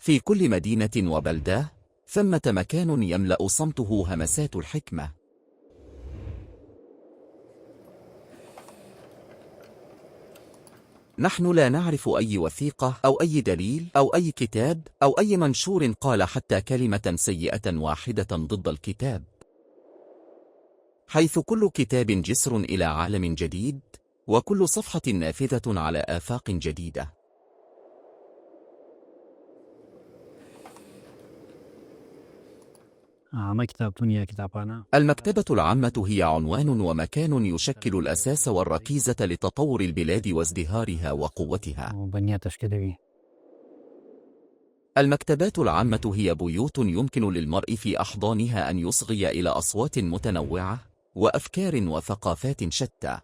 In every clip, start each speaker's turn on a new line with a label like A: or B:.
A: في كل مدينة وبلدة ثمة مكان يملأ صمته همسات الحكمة. نحن لا نعرف أي وثيقة أو أي دليل أو أي كتاب أو أي منشور قال حتى كلمة سيئة واحدة ضد الكتاب، حيث كل كتاب جسر إلى عالم جديد، وكل صفحة نافذة على آفاق جديدة. المكتبة العامة هي عنوان ومكان يشكل الأساس والركيزة لتطور البلاد وازدهارها وقوتها. المكتبات العامة هي بيوت يمكن للمرء في أحضانها أن يصغي إلى أصوات متنوعة وأفكار وثقافات شتى.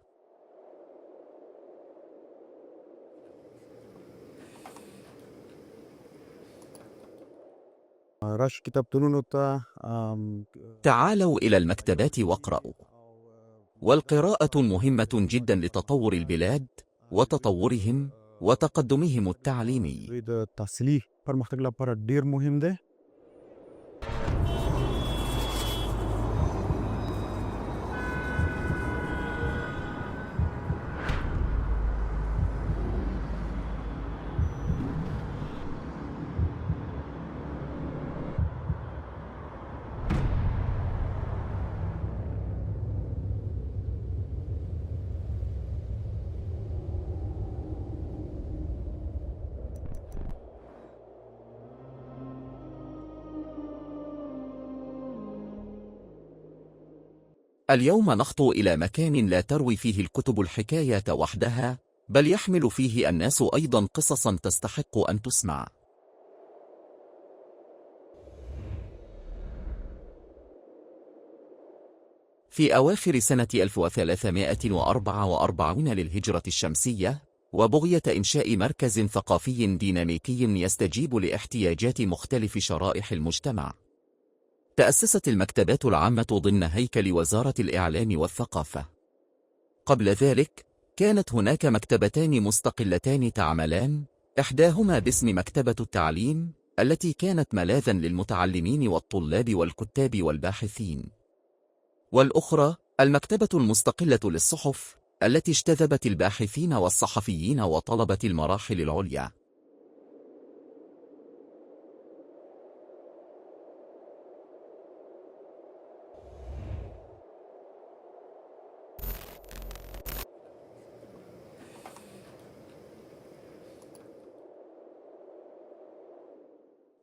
A: تعالوا إلى المكتبات واقرأوا. والقراءة مهمة جدا لتطور البلاد وتطورهم وتقدمهم التعليمي. اليوم نخطو إلى مكان لا تروي فيه الكتب الحكاية وحدها، بل يحمل فيه الناس أيضا قصصا تستحق أن تسمع. في أواخر سنة 1344 للهجرة الشمسية، وبغية إنشاء مركز ثقافي ديناميكي يستجيب لاحتياجات مختلف شرائح المجتمع، تأسست المكتبات العامة ضمن هيكل وزارة الإعلام والثقافة. قبل ذلك كانت هناك مكتبتان مستقلتان تعملان، إحداهما باسم مكتبة التعليم التي كانت ملاذا للمتعلمين والطلاب والكتاب والباحثين، والأخرى المكتبة المستقلة للصحف التي اجتذبت الباحثين والصحفيين وطلبة المراحل العليا.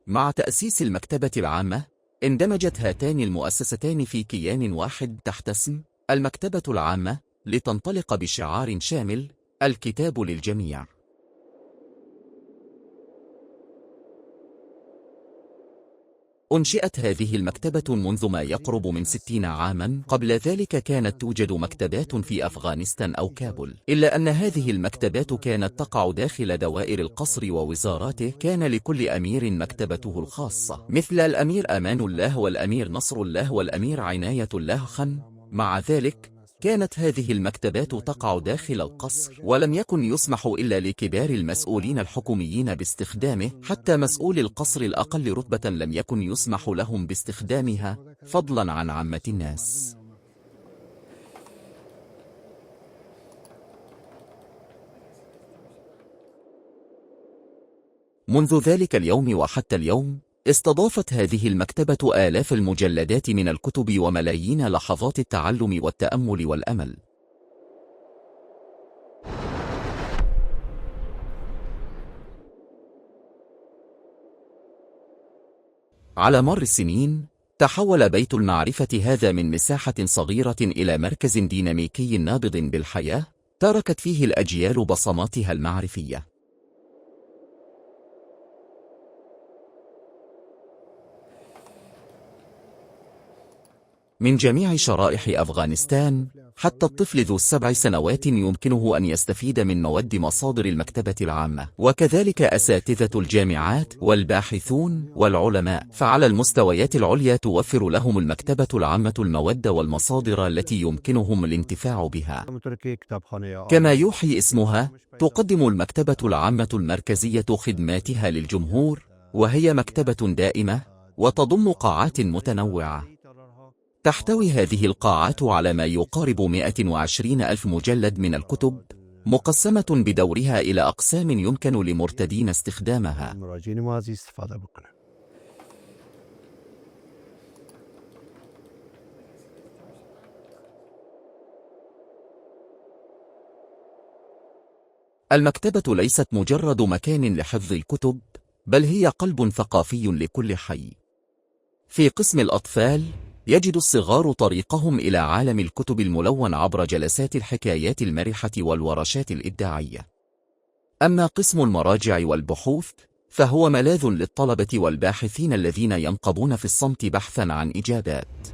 A: مع تأسيس المكتبة العامة، اندمجت هاتان المؤسستان في كيان واحد تحت اسم المكتبة العامة، لتنطلق بشعار شامل: الكتاب للجميع. أنشئت هذه المكتبة منذ ما يقرب من 60 عاما. قبل ذلك كانت توجد مكتبات في أفغانستان أو كابول، إلا أن هذه المكتبات كانت تقع داخل دوائر القصر ووزاراته. كان لكل أمير مكتبته الخاصة، مثل الأمير أمان الله والأمير نصر الله والأمير عناية الله خان. مع ذلك كانت هذه المكتبات تقع داخل القصر، ولم يكن يسمح إلا لكبار المسؤولين الحكوميين باستخدامه. حتى مسؤول القصر الأقل رتبة لم يكن يسمح لهم باستخدامها، فضلا عن عامة الناس. منذ ذلك اليوم وحتى اليوم، استضافت هذه المكتبة آلاف المجلدات من الكتب وملايين لحظات التعلم والتأمل والأمل. على مر السنين، تحول بيت المعرفة هذا من مساحة صغيرة إلى مركز ديناميكي نابض بالحياة، تركت فيه الأجيال بصماتها المعرفية. من جميع شرائح أفغانستان، حتى الطفل ذو 7 سنوات يمكنه أن يستفيد من مواد مصادر المكتبة العامة، وكذلك أساتذة الجامعات والباحثون والعلماء. فعلى المستويات العليا توفر لهم المكتبة العامة المواد والمصادر التي يمكنهم الانتفاع بها. كما يوحي اسمها، تقدم المكتبة العامة المركزية خدماتها للجمهور، وهي مكتبة دائمة وتضم قاعات متنوعة. تحتوي هذه القاعات على ما يقارب 120 ألف مجلد من الكتب، مقسمة بدورها إلى أقسام يمكن لمرتدين استخدامها. المكتبة ليست مجرد مكان لحفظ الكتب، بل هي قلب ثقافي لكل حي. في قسم الأطفال يجد الصغار طريقهم إلى عالم الكتب الملون عبر جلسات الحكايات المرحة والورشات الإبداعية. أما قسم المراجع والبحوث فهو ملاذ للطلبة والباحثين الذين ينقبون في الصمت بحثا عن إجابات.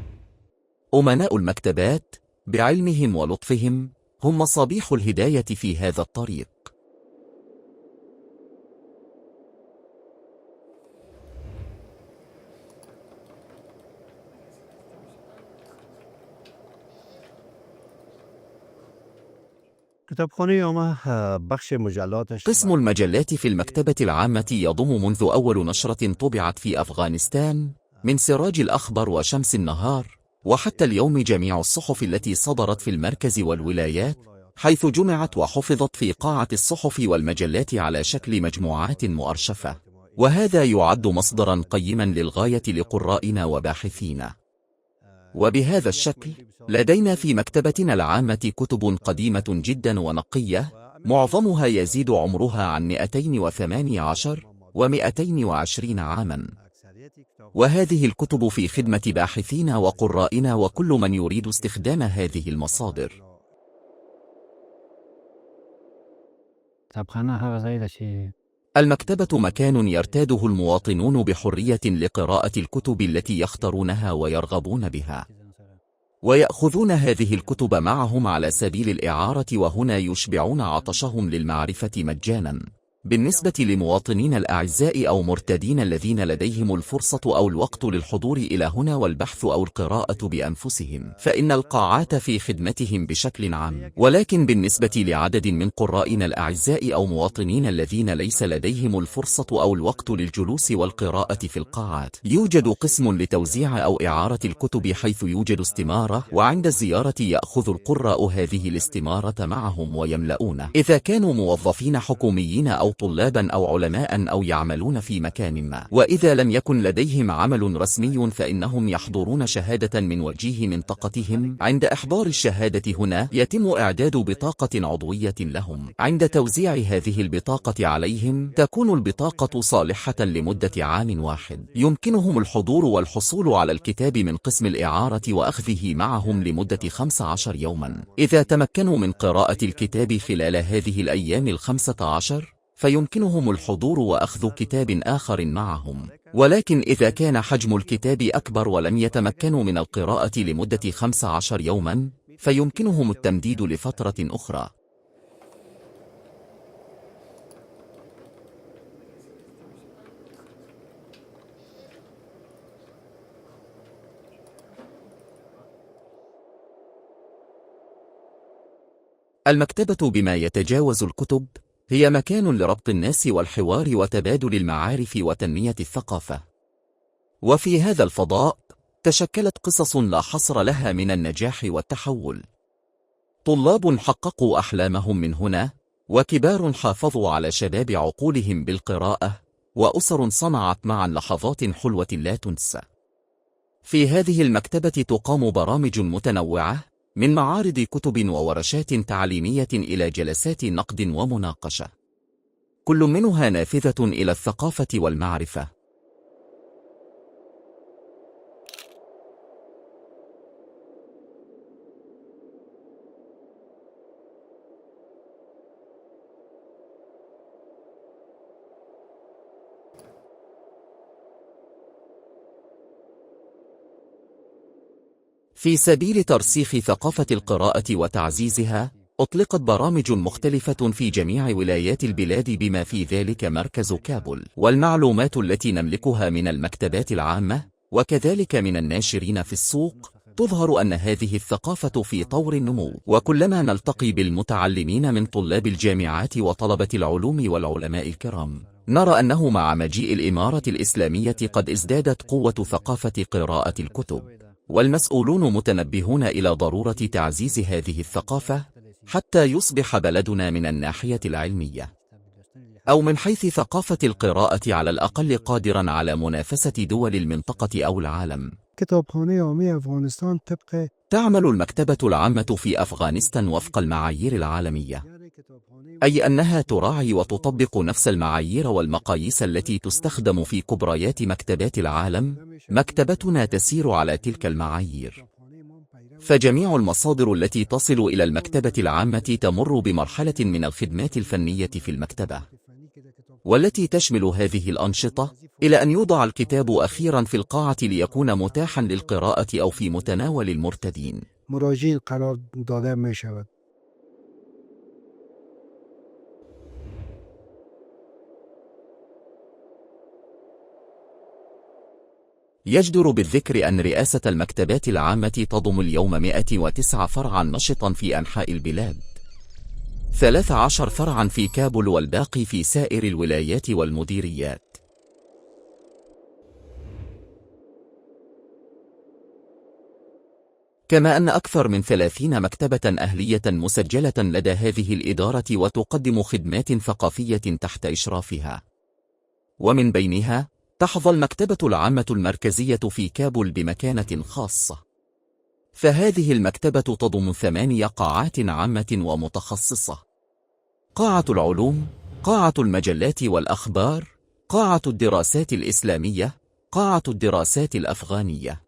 A: أمناء المكتبات بعلمهم ولطفهم هم مصابيح الهداية في هذا الطريق. قسم المجلات في المكتبة العامة يضم منذ أول نشرة طبعت في أفغانستان من سراج الأخبار وشمس النهار وحتى اليوم جميع الصحف التي صدرت في المركز والولايات، حيث جمعت وحفظت في قاعة الصحف والمجلات على شكل مجموعات مؤرشفة، وهذا يعد مصدرا قيما للغاية لقرائنا وباحثينا. وبهذا الشكل لدينا في مكتبتنا العامة كتب قديمة جدا ونقية، معظمها يزيد عمرها عن 218 و220 عاما، وهذه الكتب في خدمة باحثينا وقرائنا وكل من يريد استخدام هذه المصادر. المكتبة مكان يرتاده المواطنون بحرية لقراءة الكتب التي يختارونها ويرغبون بها، ويأخذون هذه الكتب معهم على سبيل الإعارة، وهنا يشبعون عطشهم للمعرفة مجانا. بالنسبة لمواطنين الأعزاء أو مرتدين الذين لديهم الفرصة أو الوقت للحضور إلى هنا والبحث أو القراءة بأنفسهم، فإن القاعات في خدمتهم بشكل عام. ولكن بالنسبة لعدد من قرائنا الأعزاء أو مواطنين الذين ليس لديهم الفرصة أو الوقت للجلوس والقراءة في القاعات، يوجد قسم لتوزيع أو إعارة الكتب، حيث يوجد استمارة، وعند الزيارة يأخذ القراء هذه الاستمارة معهم ويملؤونه، إذا كانوا موظفين حكوميين أو طلابا أو علماء أو يعملون في مكان ما. وإذا لم يكن لديهم عمل رسمي فإنهم يحضرون شهادة من وجيه منطقتهم. عند إحضار الشهادة هنا يتم إعداد بطاقة عضوية لهم. عند توزيع هذه البطاقة عليهم تكون البطاقة صالحة لمدة عام واحد. يمكنهم الحضور والحصول على الكتاب من قسم الإعارة وأخذه معهم لمدة 15 يوما. إذا تمكنوا من قراءة الكتاب خلال هذه الأيام 15 فيمكنهم الحضور وأخذ كتاب آخر معهم. ولكن إذا كان حجم الكتاب أكبر ولم يتمكنوا من القراءة لمدة 15 يوما فيمكنهم التمديد لفترة أخرى. المكتبة بما يتجاوز الكتب هي مكان لربط الناس والحوار وتبادل المعارف وتنمية الثقافة. وفي هذا الفضاء تشكلت قصص لا حصر لها من النجاح والتحول. طلاب حققوا أحلامهم من هنا، وكبار حافظوا على شباب عقولهم بالقراءة، وأسر صنعت معا لحظات حلوة لا تنسى. في هذه المكتبة تقام برامج متنوعة، من معارض كتب وورشات تعليمية إلى جلسات نقد ومناقشة، كل منها نافذة إلى الثقافة والمعرفة. في سبيل ترسيخ ثقافة القراءة وتعزيزها، أطلقت برامج مختلفة في جميع ولايات البلاد بما في ذلك مركز كابل. والمعلومات التي نملكها من المكتبات العامة وكذلك من الناشرين في السوق تظهر أن هذه الثقافة في طور النمو، وكلما نلتقي بالمتعلمين من طلاب الجامعات وطلبة العلوم والعلماء الكرام نرى أنه مع مجيء الإمارة الإسلامية قد ازدادت قوة ثقافة قراءة الكتب، والمسؤولون متنبهون إلى ضرورة تعزيز هذه الثقافة حتى يصبح بلدنا من الناحية العلمية أو من حيث ثقافة القراءة على الأقل قادرا على منافسة دول المنطقة أو العالم. تعمل المكتبة العامة في أفغانستان وفق المعايير العالمية، أي أنها تراعي وتطبق نفس المعايير والمقاييس التي تستخدم في كبريات مكتبات العالم. مكتبتنا تسير على تلك المعايير، فجميع المصادر التي تصل إلى المكتبة العامة تمر بمرحلة من الخدمات الفنية في المكتبة، والتي تشمل هذه الأنشطة إلى أن يوضع الكتاب أخيرا في القاعة ليكون متاحا للقراءة أو في متناول المرتدين. يجدر بالذكر أن رئاسة المكتبات العامة تضم اليوم 109 فرعا نشطا في أنحاء البلاد، 13 فرعا في كابول والباقي في سائر الولايات والمديريات. كما أن أكثر من 30 مكتبة أهلية مسجلة لدى هذه الإدارة وتقدم خدمات ثقافية تحت إشرافها، ومن بينها تحظى المكتبة العامة المركزية في كابول بمكانة خاصة، فهذه المكتبة تضم 8 قاعات عامة ومتخصصة: قاعة العلوم، قاعة المجلات والأخبار، قاعة الدراسات الإسلامية، قاعة الدراسات الأفغانية،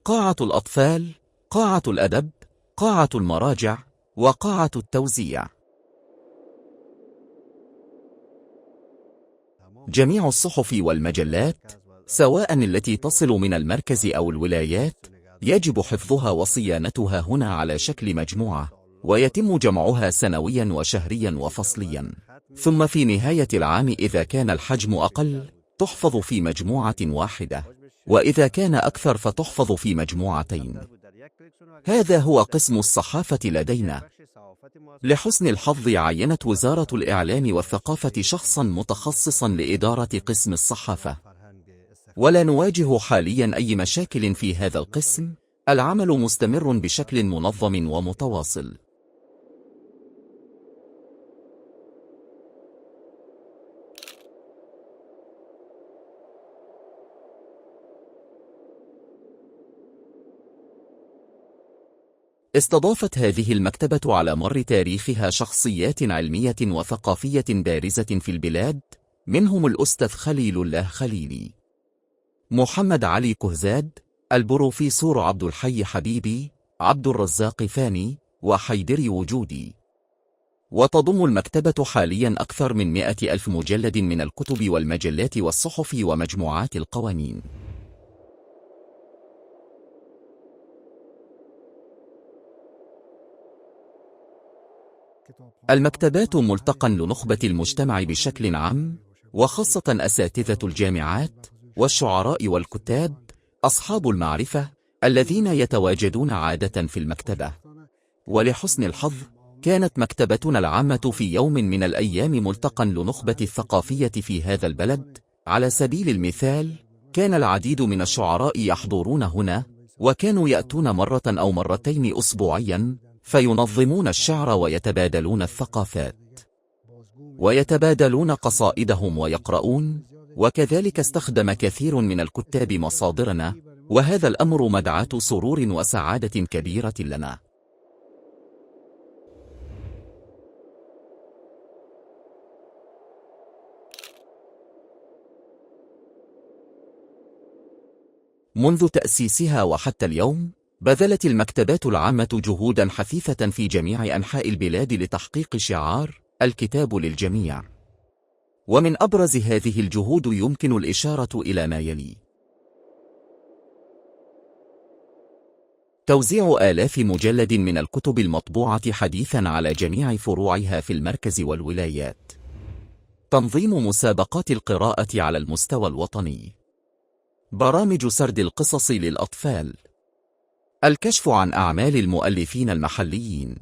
A: قاعة الأطفال، قاعة الأدب، قاعة المراجع، وقاعة التوزيع. جميع الصحف والمجلات سواء التي تصل من المركز أو الولايات يجب حفظها وصيانتها هنا على شكل مجموعة، ويتم جمعها سنويا وشهريا وفصليا، ثم في نهاية العام إذا كان الحجم أقل تحفظ في مجموعة واحدة، وإذا كان أكثر فتحفظ في مجموعتين. هذا هو قسم الصحافة لدينا. لحسن الحظ عينت وزارة الإعلام والثقافة شخصا متخصصا لإدارة قسم الصحافة، ولا نواجه حاليا أي مشاكل في هذا القسم. العمل مستمر بشكل منظم ومتواصل. استضافت هذه المكتبة على مر تاريخها شخصيات علمية وثقافية بارزة في البلاد، منهم الأستاذ خليل الله خليلي، محمد علي كهزاد، البروفيسور عبد الحي حبيبي، عبد الرزاق فاني، وحيدري وجودي. وتضم المكتبة حاليا أكثر من 100,000 مجلد من الكتب والمجلات والصحف ومجموعات القوانين. المكتبات ملتقى لنخبة المجتمع بشكل عام، وخاصة أساتذة الجامعات والشعراء والكتاب أصحاب المعرفة الذين يتواجدون عادة في المكتبة. ولحسن الحظ كانت مكتبتنا العامة في يوم من الأيام ملتقى لنخبة الثقافية في هذا البلد. على سبيل المثال كان العديد من الشعراء يحضرون هنا، وكانوا يأتون مرة أو مرتين أسبوعيا فينظمون الشعر ويتبادلون الثقافات ويتبادلون قصائدهم ويقرؤون. وكذلك استخدم كثير من الكتاب مصادرنا، وهذا الأمر مدعاة سرور وسعادة كبيرة لنا. منذ تأسيسها وحتى اليوم بذلت المكتبات العامة جهودا حثيثة في جميع أنحاء البلاد لتحقيق شعار الكتاب للجميع. ومن أبرز هذه الجهود يمكن الإشارة إلى ما يلي: توزيع آلاف مجلد من الكتب المطبوعة حديثا على جميع فروعها في المركز والولايات، تنظيم مسابقات القراءة على المستوى الوطني، برامج سرد القصص للأطفال، الكشف عن أعمال المؤلفين المحليين.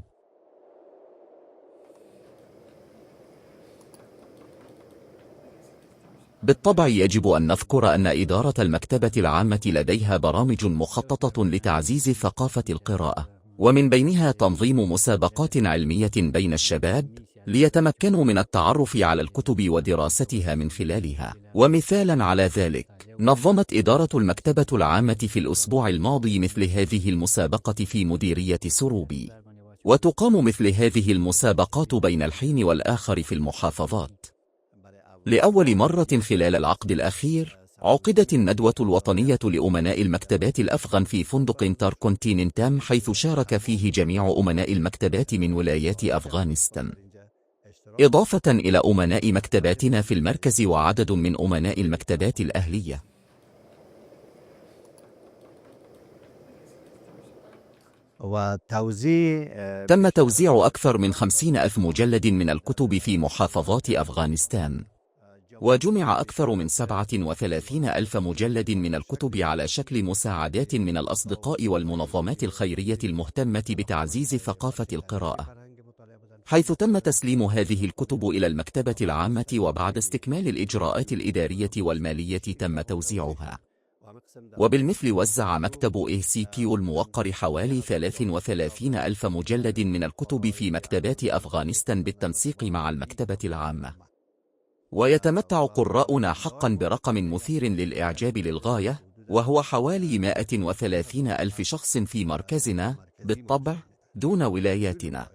A: بالطبع يجب أن نذكر أن إدارة المكتبة العامة لديها برامج مخططة لتعزيز ثقافة القراءة، ومن بينها تنظيم مسابقات علمية بين الشباب ليتمكنوا من التعرف على الكتب ودراستها من خلالها. ومثالا على ذلك، نظمت إدارة المكتبة العامة في الأسبوع الماضي مثل هذه المسابقة في مديرية سروبي، وتقام مثل هذه المسابقات بين الحين والآخر في المحافظات. لأول مرة خلال العقد الأخير، عقدت الندوة الوطنية لأمناء المكتبات الأفغان في فندق انتركونتيننتال، حيث شارك فيه جميع أمناء المكتبات من ولايات أفغانستان، إضافة إلى أمناء مكتباتنا في المركز وعدد من أمناء المكتبات الأهلية. تم توزيع أكثر من 50,000 مجلد من الكتب في محافظات أفغانستان، وجمع أكثر من 37,000 مجلد من الكتب على شكل مساعدات من الأصدقاء والمنظمات الخيرية المهتمة بتعزيز ثقافة القراءة، حيث تم تسليم هذه الكتب إلى المكتبة العامة، وبعد استكمال الإجراءات الإدارية والمالية تم توزيعها. وبالمثل وزع مكتب ACQ الموقر حوالي 33,000 مجلد من الكتب في مكتبات أفغانستان بالتنسيق مع المكتبة العامة. ويتمتع قراؤنا حقا برقم مثير للإعجاب للغاية، وهو حوالي 130,000 شخص في مركزنا، بالطبع دون ولاياتنا.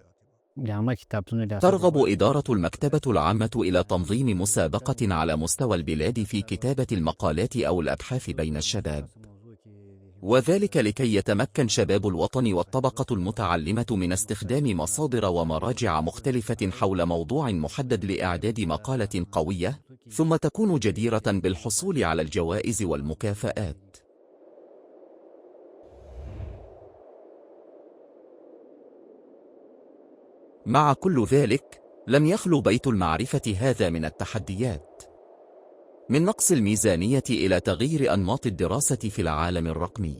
A: ترغب إدارة المكتبة العامة إلى تنظيم مسابقة على مستوى البلاد في كتابة المقالات أو الأبحاث بين الشباب، وذلك لكي يتمكن شباب الوطن والطبقة المتعلمة من استخدام مصادر ومراجع مختلفة حول موضوع محدد لإعداد مقالة قوية، ثم تكون جديرة بالحصول على الجوائز والمكافآت. مع كل ذلك، لم يخلو بيت المعرفة هذا من التحديات، من نقص الميزانية إلى تغيير أنماط الدراسة في العالم الرقمي.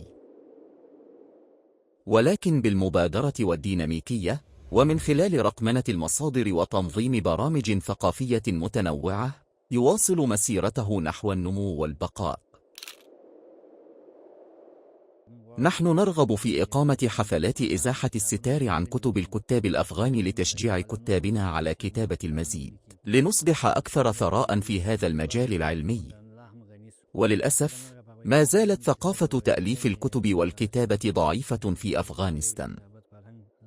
A: ولكن بالمبادرة والديناميكية، ومن خلال رقمنة المصادر وتنظيم برامج ثقافية متنوعة، يواصل مسيرته نحو النمو والبقاء. نحن نرغب في إقامة حفلات إزاحة الستار عن كتب الكتاب الأفغان لتشجيع كتابنا على كتابة المزيد، لنصبح أكثر ثراء في هذا المجال العلمي. وللأسف، ما زالت ثقافة تأليف الكتب والكتابة ضعيفة في أفغانستان.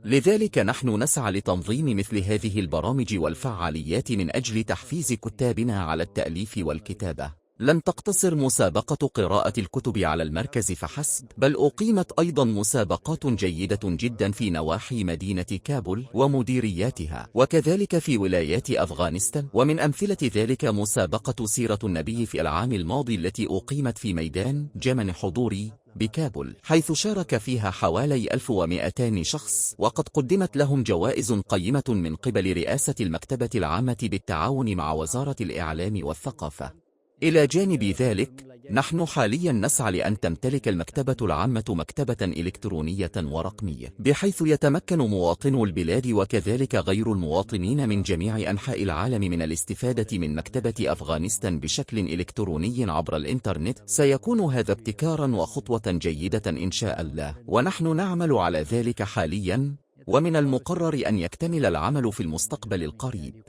A: لذلك نحن نسعى لتنظيم مثل هذه البرامج والفعاليات من أجل تحفيز كتابنا على التأليف والكتابة. لم تقتصر مسابقة قراءة الكتب على المركز فحسب، بل أقيمت أيضا مسابقات جيدة جدا في نواحي مدينة كابول ومديرياتها، وكذلك في ولايات أفغانستان. ومن أمثلة ذلك مسابقة سيرة النبي في العام الماضي التي أقيمت في ميدان جمن حضوري بكابول، حيث شارك فيها حوالي 1200 شخص، وقد قدمت لهم جوائز قيمة من قبل رئاسة المكتبة العامة بالتعاون مع وزارة الإعلام والثقافة. إلى جانب ذلك، نحن حاليا نسعى لأن تمتلك المكتبة العامة مكتبة إلكترونية ورقمية، بحيث يتمكن مواطنو البلاد وكذلك غير المواطنين من جميع أنحاء العالم من الاستفادة من مكتبة أفغانستان بشكل إلكتروني عبر الإنترنت. سيكون هذا ابتكارا وخطوة جيدة إن شاء الله، ونحن نعمل على ذلك حاليا، ومن المقرر أن يكتمل العمل في المستقبل القريب.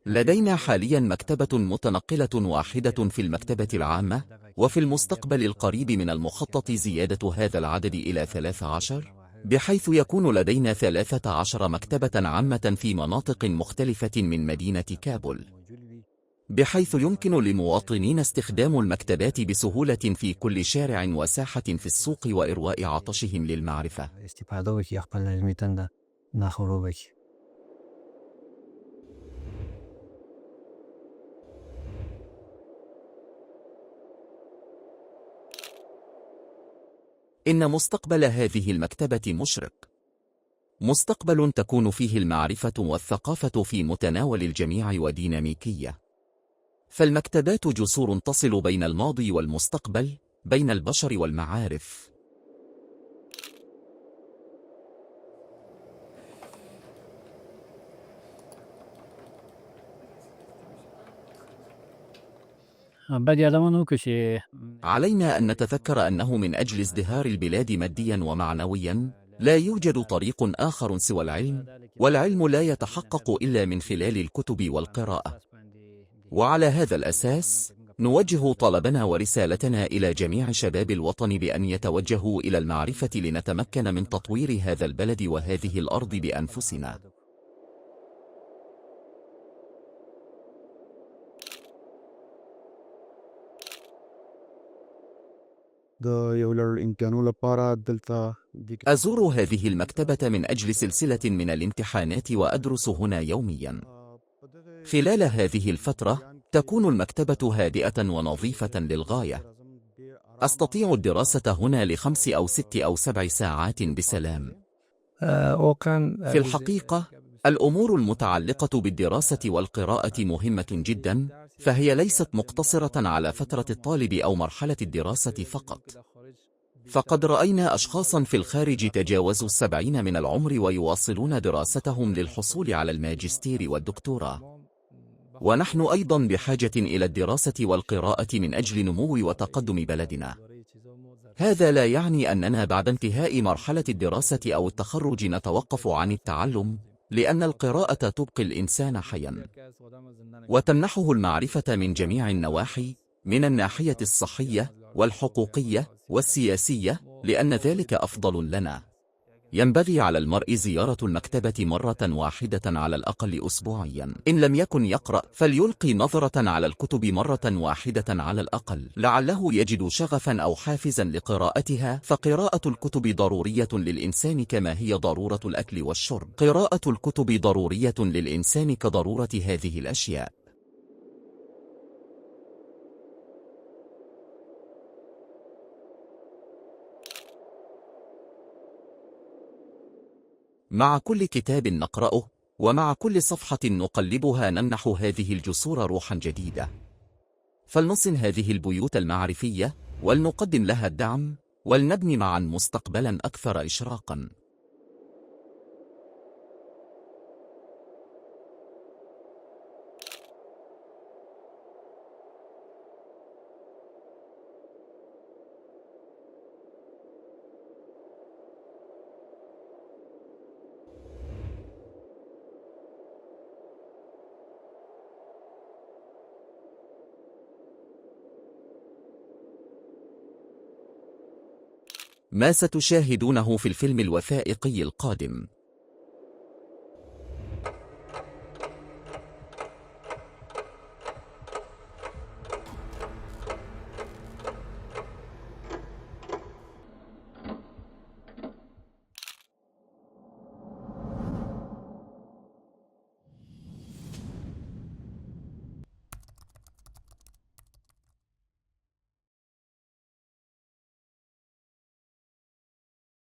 A: لدينا حاليا مكتبة متنقلة واحدة في المكتبة العامة، وفي المستقبل القريب من المخطط زيادة هذا العدد إلى 13، بحيث يكون لدينا 13 مكتبة عامة في مناطق مختلفة من مدينة كابول، بحيث يمكن لمواطنين استخدام المكتبات بسهولة في كل شارع وساحة في السوق وإرواء عطشهم للمعرفة. إن مستقبل هذه المكتبة مشرق، مستقبل تكون فيه المعرفة والثقافة في متناول الجميع وديناميكية. فالمكتبات جسور تصل بين الماضي والمستقبل، بين البشر والمعارف.
B: بدي أدمنه كشي.
A: علينا أن نتذكر أنه من أجل ازدهار البلاد ماديا ومعنويا لا يوجد طريق آخر سوى العلم، والعلم لا يتحقق إلا من خلال الكتب والقراءة. وعلى هذا الأساس نوجه طلبنا ورسالتنا إلى جميع شباب الوطن بأن يتوجهوا إلى المعرفة لنتمكن من تطوير هذا البلد وهذه الأرض بأنفسنا. أزور هذه المكتبة من أجل سلسلة من الامتحانات وأدرس هنا يوميا. خلال هذه الفترة تكون المكتبة هادئة ونظيفة للغاية. أستطيع الدراسة هنا ل5 أو 6 أو 7 ساعات بسلام. في الحقيقة الأمور المتعلقة بالدراسة والقراءة مهمة جدا، فهي ليست مقتصرة على فترة الطالب أو مرحلة الدراسة فقط. فقد رأينا أشخاصا في الخارج تجاوزوا 70 من العمر ويواصلون دراستهم للحصول على الماجستير والدكتوراه. ونحن أيضا بحاجة إلى الدراسة والقراءة من أجل نمو وتقدم بلدنا. هذا لا يعني أننا بعد انتهاء مرحلة الدراسة أو التخرج نتوقف عن التعلم، لأن القراءة تبقي الإنسان حيا وتمنحه المعرفة من جميع النواحي، من الناحية الصحية والحقوقية والسياسية، لأن ذلك أفضل لنا. ينبغي على المرء زيارة المكتبة مرة واحدة على الأقل أسبوعيا. إن لم يكن يقرأ فليلقي نظرة على الكتب مرة واحدة على الأقل، لعله يجد شغفا أو حافزا لقراءتها. فقراءة الكتب ضرورية للإنسان كما هي ضرورة الأكل والشرب. قراءة الكتب ضرورية للإنسان كضرورة هذه الأشياء. مع كل كتاب نقرأه ومع كل صفحة نقلبها نمنح هذه الجسور روحا جديدة. فلنصن هذه البيوت المعرفية ولنقدم لها الدعم، ولنبني معا مستقبلا أكثر إشراقا. ما ستشاهدونه في الفيلم الوثائقي القادم